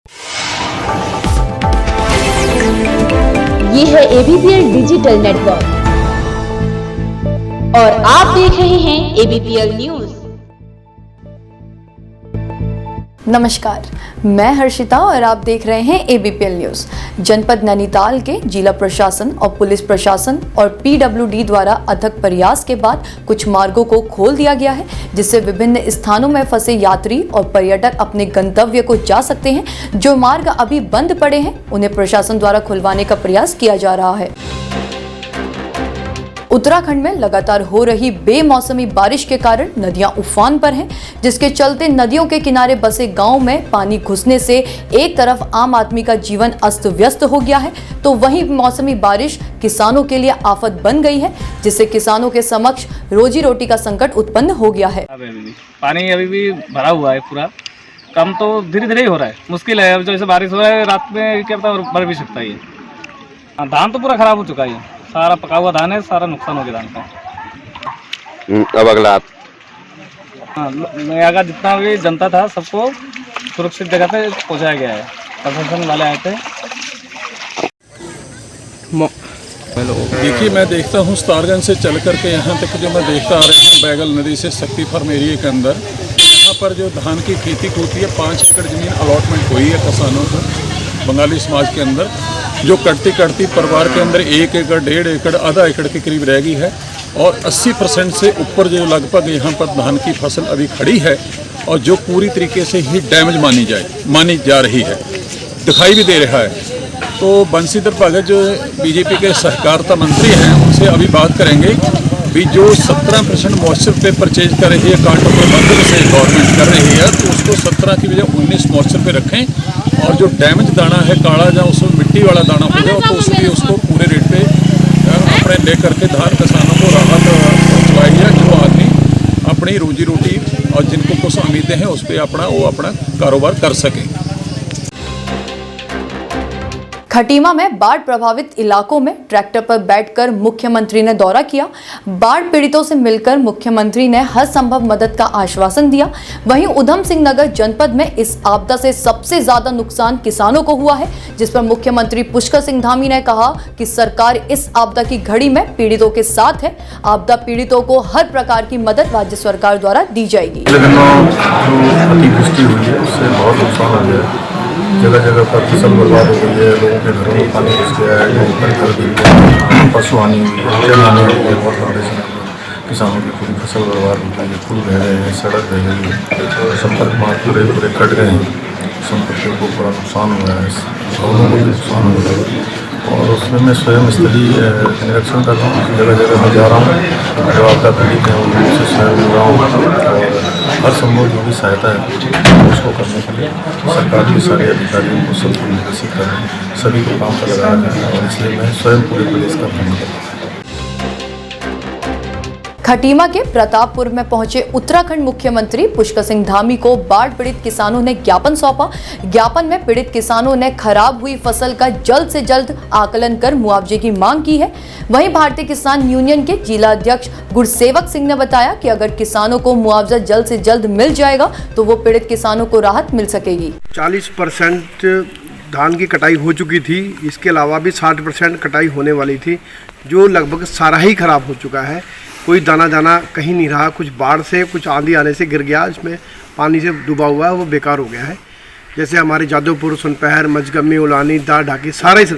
ये है ABPL digital network और आप देख रहे हैं ABPL न्यूज। नमस्कार, मैं हर्षिता और आप देख रहे हैं ABPL न्यूज। जनपद नैनीताल के जिला प्रशासन और पुलिस प्रशासन और PWD द्वारा अथक प्रयास के बाद कुछ मार्गों को खोल दिया गया है, जिससे विभिन्न स्थानों में फंसे यात्री और पर्यटक अपने गंतव्य को जा सकते हैं। जो मार्ग अभी बंद पड़े हैं उन्हें प्रशासन द्वारा खुलवाने का प्रयास किया जा रहा है। उत्तराखंड में लगातार हो रही बेमौसमी बारिश के कारण नदियां उफान पर हैं, जिसके चलते नदियों के किनारे बसे गांव में पानी घुसने से एक तरफ आम आदमी का जीवन अस्त व्यस्त हो गया है, तो वहीं मौसमी बारिश किसानों के लिए आफत बन गई है, जिससे किसानों के समक्ष रोजी रोटी का संकट उत्पन्न हो गया है। पानी अभी भी भरा हुआ है, पूरा कम तो धीरे धीरे ही हो रहा है। मुश्किल है, अब जैसे बारिश हो रहा है रात में क्या पता बढ़ भी सकता है। धान तो पूरा खराब हो चुका है, सारा पका हुआ धान है, सारा नुकसान हो गया धान का। अब अगला यहाँ का जितना भी जनता था सबको सुरक्षित जगह पे पहुँचाया गया है। प्रशासन वाले आए थे। देखिए, मैं देखता हूँ स्टारगंज से चल करके यहाँ तक जो मैं देखता आ रहा हूँ बैगल नदी से शक्ति फार्म एरिया के अंदर, यहाँ पर जो धान की खेती होती है 5 एकड़ ज़मीन अलॉटमेंट हुई है किसानों को बंगाली समाज के अंदर, जो कटती परिवार के अंदर 1 एकड़ 1.5 एकड़ आधा एकड़ के करीब रह गई है और 80% से ऊपर जो लगभग यहाँ पर धान की फसल अभी खड़ी है और जो पूरी तरीके से ही डैमेज मानी जा रही है, दिखाई भी दे रहा है। तो बंशीधर भगत जो बीजेपी के सहकारिता मंत्री हैं उनसे अभी बात करेंगे भी जो 17% मॉइस्चर पे परचेज कर रही है कांटों पर बंद से गवर्नमेंट कर रही है, तो उसको 17 की बजाय 19 मॉइस्चर पे रखें और जो डैमेज दाना है काला जहाँ उसमें मिट्टी वाला दाना हो गया तो उसको पूरे रेट पे अपने ले करके धान किसानों को राहत पहुँचवाई है, जो आदमी अपनी रोजी रोटी और जिनको कुछ उम्मीदें हैं उस पर अपना कारोबार कर सकें। खटीमा में बाढ़ प्रभावित इलाकों में ट्रैक्टर पर बैठकर मुख्यमंत्री ने दौरा किया। बाढ़ पीड़ितों से मिलकर मुख्यमंत्री ने हर संभव मदद का आश्वासन दिया। वहीं उधम सिंह नगर जनपद में इस आपदा से सबसे ज्यादा नुकसान किसानों को हुआ है, जिस पर मुख्यमंत्री पुष्कर सिंह धामी ने कहा कि सरकार इस आपदा की घड़ी में पीड़ितों के साथ है। आपदा पीड़ितों को हर प्रकार की मदद राज्य सरकार द्वारा दी जाएगी। जगह जगह पर फसल बर्बाद हो गई है, लोगों के घरों में पानी घुस गया है, कर दी है, पशु हानि हुई है, जन हानि हुई है, बहुत बड़े किसानों की पूरी फसल बर्बाद हो गई है, पुल रह गए हैं, सड़क रह गई है, संपर्क मार्ग पूरे कट गए हैं, संपर्क को बड़ा नुकसान हुआ है, भवनों को भी नुकसान हो गया है। और उसमें मैं स्वयं स्थलीय निरीक्षण कर रहा हूँ, जगह जगह मैं जा रहा हूँ, जो आपदा पीड़ित हैं उनसे स्वयं मिल रहा हूँ और हर संभव जो भी सहायता है उसको करने के लिए सरकार के सारे अधिकारियों को सब विकसित कर रहे हैं, सभी को काम पर लगा रहे हैं और इसलिए मैं स्वयं पूरे प्रदेश का भ्रमण कर रहा हूँ। खटीमा के प्रतापपुर में पहुंचे उत्तराखंड मुख्यमंत्री पुष्कर सिंह धामी को बाढ़ पीड़ित किसानों ने ज्ञापन सौंपा। ज्ञापन में पीड़ित किसानों ने खराब हुई फसल का जल्द से जल्द आकलन कर मुआवजे की मांग की है। वहीं भारतीय किसान यूनियन के जिला अध्यक्ष गुरसेवक सिंह ने बताया कि अगर किसानों को मुआवजा जल्द से जल्द मिल जाएगा तो वो पीड़ित किसानों को राहत मिल सकेगी। 40% धान की कटाई हो चुकी थी, इसके अलावा भी 60% कटाई होने वाली थी, जो लगभग सारा ही खराब हो चुका है। कोई दाना कहीं नहीं रहा, कुछ बाढ़ से कुछ आंधी आने से गिर गया, इसमें पानी से डूबा हुआ है, वो बेकार हो गया है। जैसे हमारे जादवपुर, सुनपहर, मजगमी, उलानी, दार ढाकी सारे से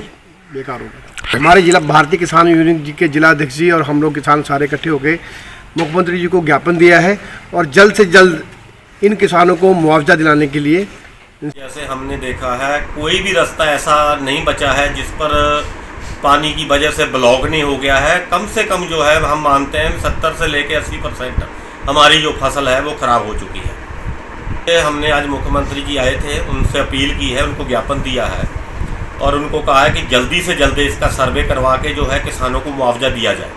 बेकार हो गया। हमारे जिला भारतीय किसान यूनियन जी के जिला अध्यक्ष जी और हम लोग किसान सारे इकट्ठे होकर मुख्यमंत्री जी को ज्ञापन दिया है और जल्द से जल्द इन किसानों को मुआवजा दिलाने के लिए। जैसे हमने देखा है कोई भी रास्ता ऐसा नहीं बचा है जिस पर पानी की वजह से ब्लॉक नहीं हो गया है। कम से कम जो है हम मानते हैं 70 से लेकर 80% हमारी जो फसल है वो ख़राब हो चुकी है। हमने आज मुख्यमंत्री जी आए थे, उनसे अपील की है, उनको ज्ञापन दिया है और उनको कहा है कि जल्दी से जल्दी इसका सर्वे करवा के जो है किसानों को मुआवजा दिया जाए।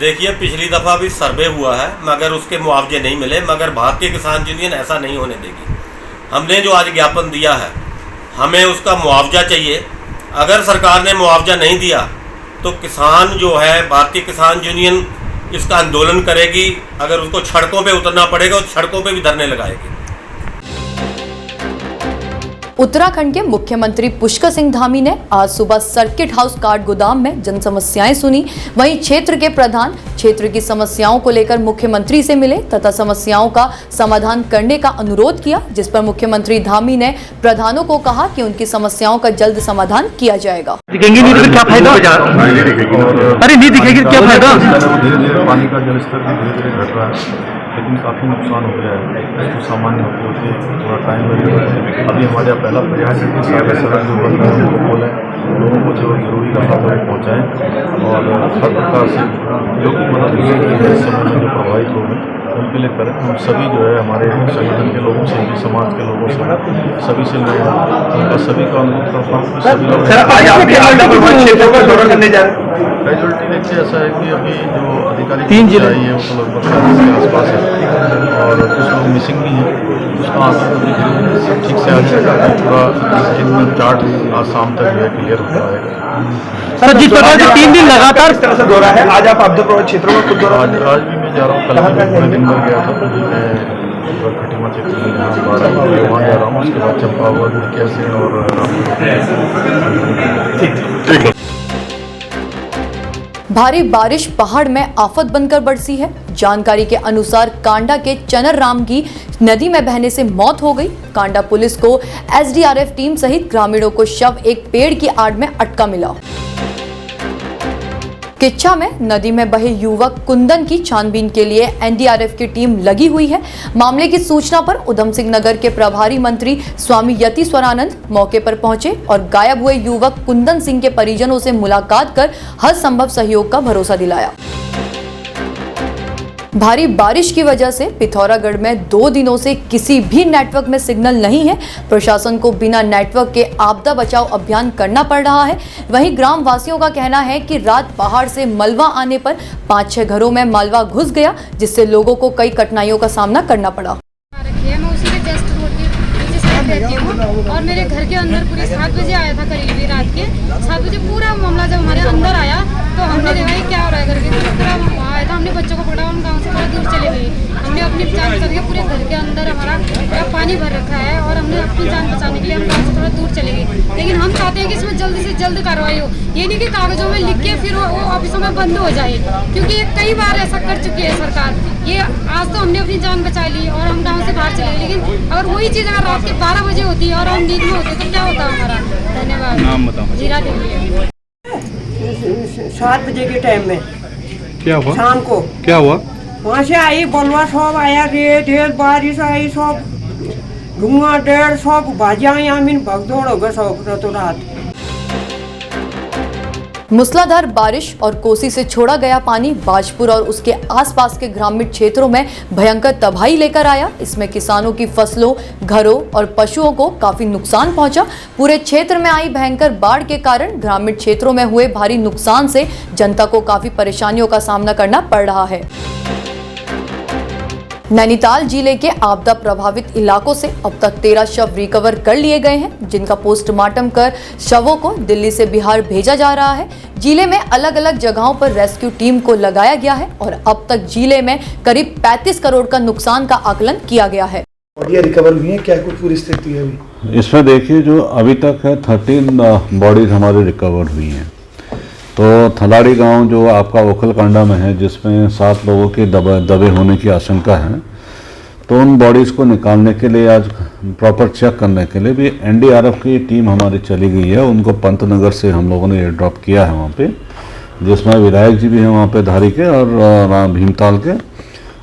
देखिए, पिछली दफ़ा भी सर्वे हुआ है मगर उसके मुआवजे नहीं मिले, मगर भारतीय किसान यूनियन ऐसा नहीं होने देगी। हमने जो आज ज्ञापन दिया है हमें उसका मुआवजा चाहिए। अगर सरकार ने मुआवजा नहीं दिया तो किसान जो है भारतीय किसान यूनियन इसका आंदोलन करेगी। अगर उसको सड़कों पे उतरना पड़ेगा तो सड़कों पे भी धरने लगाएगी। उत्तराखंड के मुख्यमंत्री पुष्कर सिंह धामी ने आज सुबह सर्किट हाउस काट गोदाम में जन समस्याएं सुनी। वहीं क्षेत्र के प्रधान क्षेत्र की समस्याओं को लेकर मुख्यमंत्री से मिले तथा समस्याओं का समाधान करने का अनुरोध किया, जिस पर मुख्यमंत्री धामी ने प्रधानों को कहा कि उनकी समस्याओं का जल्द समाधान किया जाएगा। दिखेंगी नहीं तो क्या फायदा? अरे नहीं दिखेगी क्या फायदा? धीरे धीरे पानी का जल स्तर भी धीरे धीरे घट रहा है, लेकिन काफ़ी नुकसान हो गया है। इसको सामान्य होते थोड़ा टाइम लगेगा। अभी हमारे यहाँ पहला प्रयास है कि सारे सड़क जो बन रहे हैं वो खोलें, लोगों को जो जरूरी राहत है पहुँचाएँ और हर प्रकार से जो भी मदद मिलेगी इस समय में जो प्रभावित होंगे उनके लिए करें। हम सभी जो है हमारे संगठन के लोगों से भी, समाज के लोगों से, सभी से मैं उनका सभी का अनुरोध करता हूँ कि सभी लोग कैजुअलिटी देखिए ऐसा है कि अभी जो अधिकारी 3 जिले आई है वो तो लगभग 40 के आसपास है और कुछ लोग मिसिंग भी हैं। उसका आंकड़ा सब ठीक से आ जाएगा। पूरा एक चार्ट आज शाम तक जो है क्लियर होता रहेगा। सर जिस प्रकार से 3 दिन लगातार इस तरह से दौरा है, आज आप आपदा प्रभावित क्षेत्रों में खुद दौरा? आज भी मैं जा रहा हूँ, कल मैं पूरे दिन भर गया था। मैं खटीमा क्षेत्र में जहाँ वहाँ जा रहा हूँ, उसके बाद चंपावत, कैसेड और भारी बारिश पहाड़ में आफत बनकर बरसी है। जानकारी के अनुसार कांडा के चनर राम की नदी में बहने से मौत हो गई। कांडा पुलिस को एसडीआरएफ टीम सहित ग्रामीणों को शव एक पेड़ की आड़ में अटका मिला। किच्छा में नदी में बहे युवक कुंदन की छानबीन के लिए एनडीआरएफ की टीम लगी हुई है। मामले की सूचना पर उधम सिंह नगर के प्रभारी मंत्री स्वामी यतीश्वरानंद मौके पर पहुंचे और गायब हुए युवक कुंदन सिंह के परिजनों से मुलाकात कर हर संभव सहयोग का भरोसा दिलाया। भारी बारिश की वजह से पिथौरागढ़ में 2 दिनों से किसी भी नेटवर्क में सिग्नल नहीं है। प्रशासन को बिना नेटवर्क के आपदा बचाव अभियान करना पड़ रहा है। वहीं ग्राम वासियों का कहना है कि रात पहाड़ से मलबा आने पर 5-6 घरों में मलबा घुस गया, जिससे लोगों को कई कठिनाइयों का सामना करना पड़ा। मैं उसी के जस्ट रोड के नीचे साइड रहती हूँ और मेरे घर के अंदर पूरे 7 बजे आया था, करीब रात के 7 बजे पूरा मामला जब हमारे अंदर आया तो हमने देखा क्या हो रहा है करके, पूरा आया था। हमने बच्चों को पकड़ा, हम गाँव से थोड़ा दूर चले गए। हमने अपनी जान बचा के पूरे घर के अंदर हमारा पूरा पानी भर रखा है और हमने अपनी जान बचाने के लिए हम गाँव से थोड़ा दूर चले गए। लेकिन हम चाहते हैं कि इसमें जल्द से जल्द कार्रवाई हो, ये नहीं कि कागजों में लिख के फिर वो ऑफिसों में बंद हो जाए, क्योंकि ये कई बार ऐसा कर चुकी है सरकार। ये आज तो हमने अपनी जान बचा ली और हम गाँव से बाहर चले गए, लेकिन अगर वही चीज़ अगर रात के 12 बजे होती है और हम नींद में होते तो क्या होता हमारा। धन्यवाद। नाम बताओ। जीरा देवी। 7 बजे के टाइम में क्या हुआ? शाम को क्या हुआ? वहाँ से आई बलवा सब आया, ढेर बारिश आई, सब धुआं ढेर सब भाजिया यामिन भगदौड़ हो गए सब रातों रात। मूसलाधार बारिश और कोसी से छोड़ा गया पानी बाजपुर और उसके आसपास के ग्रामीण क्षेत्रों में भयंकर तबाही लेकर आया। इसमें किसानों की फसलों, घरों और पशुओं को काफी नुकसान पहुंचा। पूरे क्षेत्र में आई भयंकर बाढ़ के कारण ग्रामीण क्षेत्रों में हुए भारी नुकसान से जनता को काफी परेशानियों का सामना करना पड़ रहा है। नैनीताल जिले के आपदा प्रभावित इलाकों से अब तक 13 शव रिकवर कर लिए गए हैं, जिनका पोस्टमार्टम कर शवों को दिल्ली से बिहार भेजा जा रहा है। जिले में अलग अलग जगहों पर रेस्क्यू टीम को लगाया गया है और अब तक जिले में करीब 35 करोड़ का नुकसान का आकलन किया गया है। बॉडियां रिकवर हुई हैं, क्या कुछ पूरी स्थिति है अभी? इसमें देखिए जो अभी तक है 13 बॉडीज हमारी रिकवर हुई हैं। तो थलाड़ी गांव जो आपका ओखलकांडा में है, जिसमें 7 लोगों के दबे होने की आशंका है, तो उन बॉडीज़ को निकालने के लिए आज प्रॉपर चेक करने के लिए भी एनडीआरएफ की टीम हमारी चली गई है। उनको पंतनगर से हम लोगों ने एयर ड्रॉप किया है वहाँ पे, जिसमें विधायक जी भी हैं वहाँ पे धारी के और भीमताल के,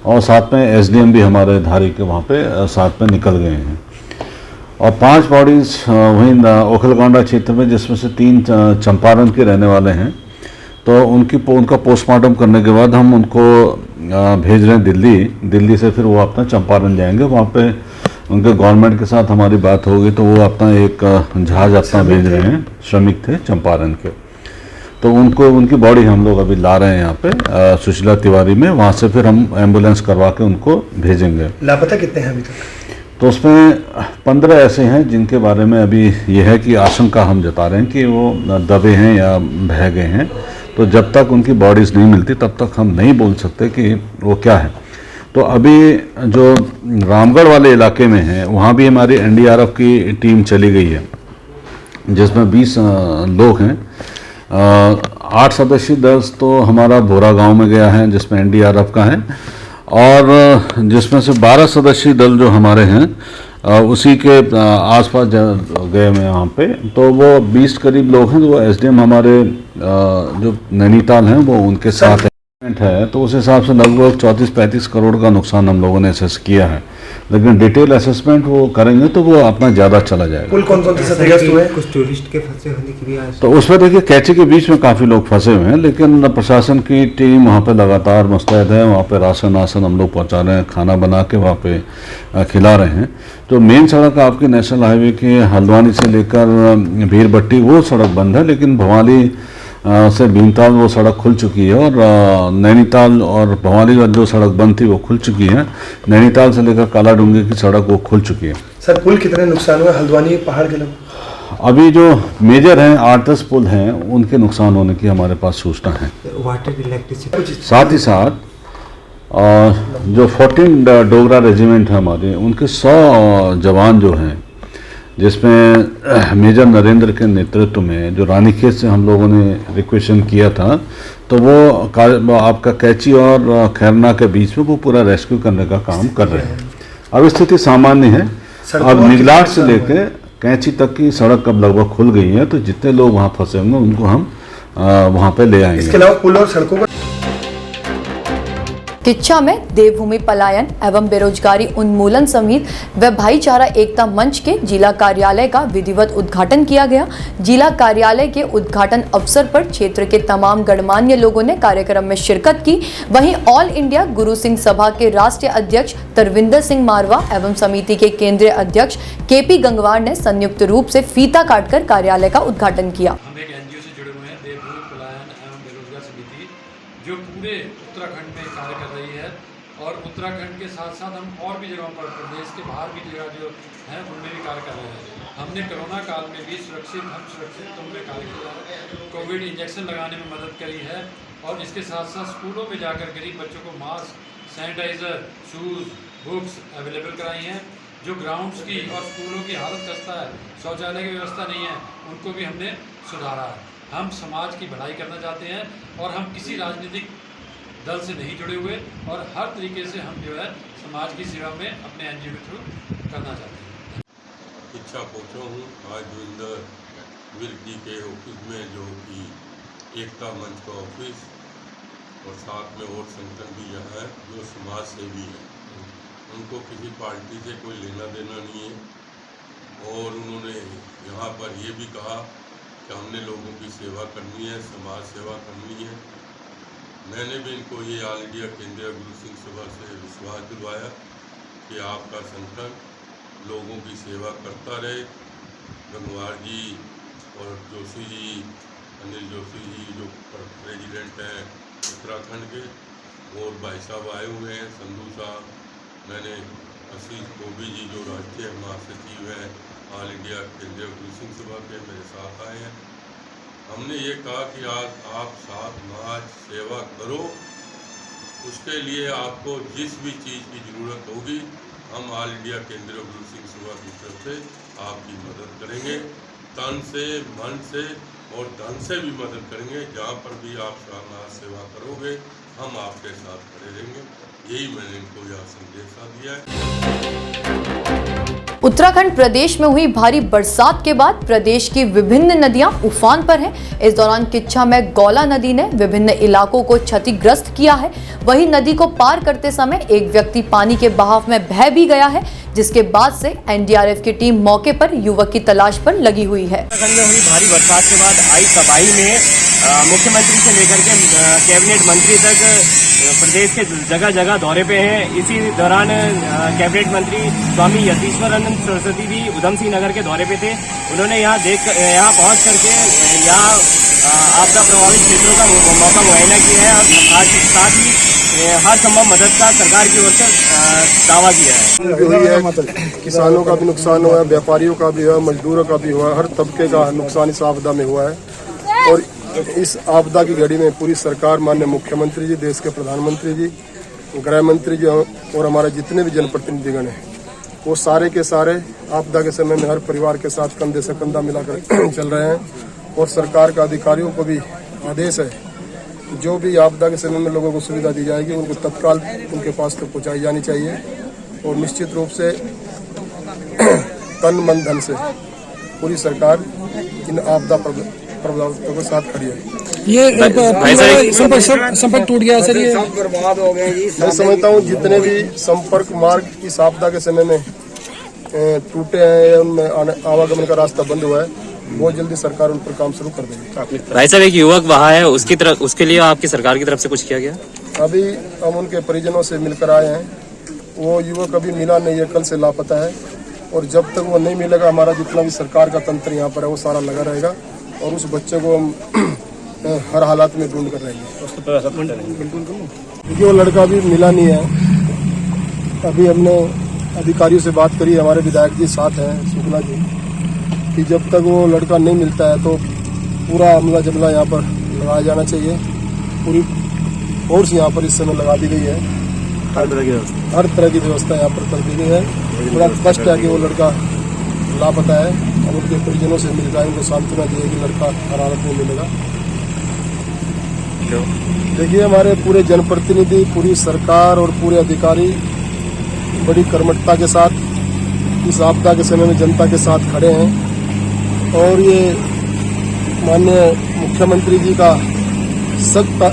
और साथ में एसडीएम भी हमारे धारी के वहाँ पे साथ में निकल गए हैं। और 5 बॉडीज़ वहीं ओखलकांडा क्षेत्र में, जिसमें से 3 चंपारण के रहने वाले हैं। तो उनका पोस्टमार्टम करने के बाद हम उनको भेज रहे हैं दिल्ली से फिर वो अपना चंपारण जाएंगे। वहाँ पे उनके गवर्नमेंट के साथ हमारी बात होगी तो वो अपना एक जहाज़ अपना भेज रहे हैं, श्रमिक थे चंपारण के। तो उनकी बॉडी हम लोग अभी ला रहे हैं यहाँ पे सुशीला तिवारी में। वहाँ से फिर हम एम्बुलेंस करवा के उनको भेजेंगे। लापता कितने हैं अभी तक? तो उसमें 15 ऐसे हैं जिनके बारे में अभी ये है कि आशंका हम जता रहे हैं कि वो दबे हैं या बह गए हैं। तो जब तक उनकी बॉडीज़ नहीं मिलती तब तक हम नहीं बोल सकते कि वो क्या है। तो अभी जो रामगढ़ वाले इलाके में है वहाँ भी हमारी एनडीआरएफ की टीम चली गई है, जिसमें 20 लोग हैं। 8 सदस्यीय दल तो हमारा बोरा गांव में गया है जिसमें एनडीआरएफ का है, और जिसमें से 12 सदस्यीय दल जो हमारे हैं उसी के आसपास गए हुए हैं वहाँ पे। तो वो 20 करीब लोग हैं, जो एसडीएम हमारे जो नैनीताल हैं वो उनके साथ है। तो उस हिसाब से लगभग 34-35 करोड़ का नुकसान हम लोगों ने असेस किया है, लेकिन डिटेल असेसमेंट वो करेंगे तो वो अपना ज़्यादा चला जाएगा। कुल कौन कौन से क्षतिग्रस्त हुए? कुछ टूरिस्ट के फंसे होने की भी तो उसमें देखिए कैची के बीच में काफ़ी लोग फंसे हुए हैं, लेकिन प्रशासन की टीम वहाँ पे लगातार मुस्तैद है। वहाँ पे राशन हम लोग पहुँचा रहे हैं, खाना बना के वहाँ पे खिला रहे हैं। तो मेन सड़क आपकी नेशनल हाईवे की हल्द्वानी से लेकर भीरभट्टी वो सड़क बंद है, लेकिन भवाली से भीमताल वो सड़क खुल चुकी है, और नैनीताल और भवाली का जो सड़क बंद थी वो खुल चुकी है। नैनीताल से लेकर काला डूंगी की सड़क वो खुल चुकी है। सर कुल कितने नुकसान हुए हल्द्वानी पहाड़ के लोग? अभी जो मेजर हैं 8-10 पुल हैं उनके नुकसान होने की हमारे पास सूचना है। वाटर इलेक्ट्रिसिटी साथ ही साथ जो 14 डोगरा रेजिमेंट है हमारे, उनके 100 जवान जो हैं, जिसमें मेजर नरेंद्र के नेतृत्व में जो रानीखेत से हम लोगों ने रिक्वेशन किया था, तो वो आपका कैची और खैरना के बीच में वो पूरा रेस्क्यू करने का काम कर रहे हैं। अब स्थिति सामान्य है। अब निगलाट से लेकर कैची तक की सड़क अब लगभग खुल गई है, तो जितने लोग वहाँ फंसे होंगे उनको हम वहाँ पे ले आएंगे। इसके अलावा पुल और सड़कों का किच्छा में देवभूमि पलायन एवं बेरोजगारी उन्मूलन समिति व भाईचारा एकता मंच के जिला कार्यालय का विधिवत उद्घाटन किया गया। जिला कार्यालय के उद्घाटन अवसर पर क्षेत्र के तमाम गणमान्य लोगों ने कार्यक्रम में शिरकत की। वहीं ऑल इंडिया गुरु सिंह सभा के राष्ट्रीय अध्यक्ष तरविंदर सिंह मारवा एवं समिति के केंद्रीय अध्यक्ष केपी गंगवार ने संयुक्त रूप से फीता काटकर कार्यालय का उद्घाटन किया। हम एक एनजीओ से जुड़े हुए हैं, देवभूमि पलायन एवं बेरोजगार समिति, जो पूरे उत्तराखंड में कार्य कर रही है, और उत्तराखंड के साथ साथ हम और भी जगहों पर, प्रदेश के बाहर भी जगह जो है उनमें भी कार्य कर रहे हैं। हमने कोरोना काल में भी सुरक्षित हम सुरक्षित तो उनमें कार्य किया है, कोविड इंजेक्शन लगाने में मदद करी है, और इसके साथ साथ स्कूलों में जाकर गरीब बच्चों को mask, sanitiser, shoes, books available कराई हैं। जो ग्राउंड्स की और स्कूलों की हालत खस्ता है, शौचालय की व्यवस्था नहीं है, उनको भी हमने सुधारा है। हम समाज की भलाई करना चाहते हैं, और हम किसी राजनीतिक दल से नहीं जुड़े हुए, और हर तरीके से हम जो है समाज की सेवा में अपने एनजीओ के थ्रू करना चाहते हैं। इच्छा पहुँचा हूँ आज जोगिंदर विर्क जी के ऑफिस में, जो कि एकता मंच का ऑफिस, और साथ में और संगठन भी यहाँ है जो समाज सेवी है। उनको किसी पार्टी से कोई लेना देना नहीं है, और उन्होंने यहाँ पर ये भी कहा कि हमने लोगों की सेवा करनी है, समाज सेवा करनी है। मैंने भी इनको ये ऑल इंडिया केंद्रीय गुरु सिंह सभा से विश्वास दिलवाया कि आपका संगठन लोगों की सेवा करता रहे। गंगवार जी और जोशी जी, अनिल जोशी जी जो प्रेसिडेंट हैं उत्तराखंड के, और भाई साहब आए हुए हैं, संधू साहब, मैंने आशीष गोभी जी जो राष्ट्रीय महासचिव हैं ऑल इंडिया केंद्रीय गुरु सिंह सभा के, मेरे साथ आए हैं। हमने ये कहा कि आज आप साथ समाज सेवा करो, उसके लिए आपको जिस भी चीज़ की ज़रूरत होगी हम ऑल इंडिया केंद्रीय गुरु सिंह सभा की तरफ से आपकी मदद करेंगे, तन से, मन से और धन से भी मदद करेंगे। जहाँ पर भी आप समाज सेवा करोगे हम आपके साथ खड़े रहेंगे। यही मैंने इनको यह संदेशा दिया है। उत्तराखंड प्रदेश में हुई भारी बरसात के बाद प्रदेश की विभिन्न नदियां उफान पर हैं। इस दौरान किच्छा में गौला नदी ने विभिन्न इलाकों को क्षतिग्रस्त किया है। वहीं नदी को पार करते समय एक व्यक्ति पानी के बहाव में बह भी गया है, जिसके बाद से एनडीआरएफ की टीम मौके पर युवक की तलाश पर लगी हुई है। उत्तराखंड में हुई भारी बरसात के बाद आई तबाही में मुख्यमंत्री से लेकर के कैबिनेट मंत्री तक प्रदेश के जगह जगह दौरे पे हैं। इसी दौरान कैबिनेट मंत्री स्वामी यतीश्वरानंद सरस्वती भी उधम सिंह नगर के दौरे पे थे। उन्होंने यहाँ पहुँच करके यहाँ आपदा प्रभावित क्षेत्रों का मौका मुआयना किया है, और साथ ही हर संभव मदद का सरकार की ओर से दावा किया है। किसानों का भी नुकसान हुआ है, व्यापारियों का भी हुआ, मजदूरों का भी हुआ है, हर तबके का नुकसान इस आपदा में हुआ है। और इस आपदा की घड़ी में पूरी सरकार, माननीय मुख्यमंत्री जी, देश के प्रधानमंत्री जी गृह मंत्री जो और हमारे जितने भी जनप्रतिनिधिगण हैं वो सारे के सारे आपदा के समय में हर परिवार के साथ कंधे से कंधा मिलाकर चल रहे हैं। और सरकार का अधिकारियों को भी आदेश है जो भी आपदा के समय में लोगों को सुविधा दी जाएगी उनको तत्काल उनके पास तक पहुँचाई जानी चाहिए। और निश्चित रूप से तन मन धन से पूरी सरकार इन आपदा प्रभावितों के साथ खड़ी है। ये संपर्क टूट गया सर, ये बर्बाद हो गए जी। मैं समझता हूँ जितने भी संपर्क मार्ग इस आपदा के समय में टूटे हैं, उनमें आवागमन का रास्ता बंद हुआ है, बहुत जल्दी सरकार उन पर काम शुरू कर देगी। भाई साहब, एक युवक वहाँ है, उसके लिए आपकी सरकार की तरफ से कुछ किया गया? अभी हम उनके परिजनों से मिलकर आए हैं। वो युवक अभी मिला नहीं है, कल से लापता है। और जब तक वो नहीं मिलेगा हमारा जितना भी सरकार का तंत्र यहाँ पर है वो सारा लगा रहेगा और उस बच्चे को हम हर हालात में ढूंढ कर रहेंगे। देखिए वो लड़का अभी मिला नहीं है। अभी हमने अधिकारियों से बात करी, हमारे विधायक जी साथ हैं शुक्ला जी, कि जब तक वो लड़का नहीं मिलता है तो पूरा अमला जमला यहाँ पर लगाया जाना चाहिए। पूरी फोर्स यहाँ पर इस समय लगा दी गई है, हर तरह की व्यवस्था यहाँ पर कर दी गई है। बड़ा स्पष्ट है कि वो लड़का लापता है। हम उनके परिजनों से मिल रहे हैं, उनको सांत्वना दी है कि लड़का हर हालत में मिलेगा। देखिए हमारे पूरे जनप्रतिनिधि, पूरी सरकार और पूरे अधिकारी बड़ी कर्मठता के साथ इस आपदा के समय में जनता के साथ खड़े हैं। और ये माननीय मुख्यमंत्री जी का सख्त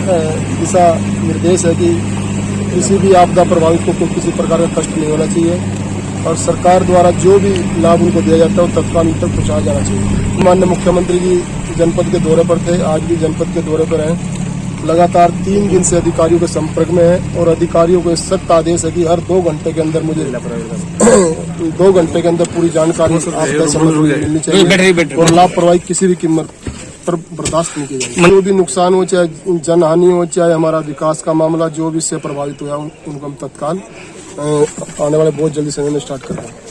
दिशा निर्देश है कि किसी भी आपदा प्रभावित को किसी प्रकार का कष्ट नहीं होना चाहिए और सरकार द्वारा जो भी लाभ उनको दिया जाता है वो तत्काल उन तक पहुँचाया जाना चाहिए। माननीय मुख्यमंत्री जी जनपद के दौरे पर थे, आज भी जनपद के दौरे पर हैं। लगातार 3 दिन से अधिकारियों के संपर्क में है और अधिकारियों को सख्त आदेश है कि हर 2 घंटे के अंदर मुझे 2 घंटे के अंदर पूरी जानकारी आपदा संबंधी मिलनी चाहिए और लापरवाही किसी भी कीमत पर बर्दाश्त नहीं की जाएगी। जो भी नुकसान हो, चाहे जनहानि हो, चाहे हमारा विकास का मामला जो भी इससे प्रभावित हुआ उनको हम तत्काल आने वाले बहुत जल्दी समय में स्टार्ट कर रहे हैं।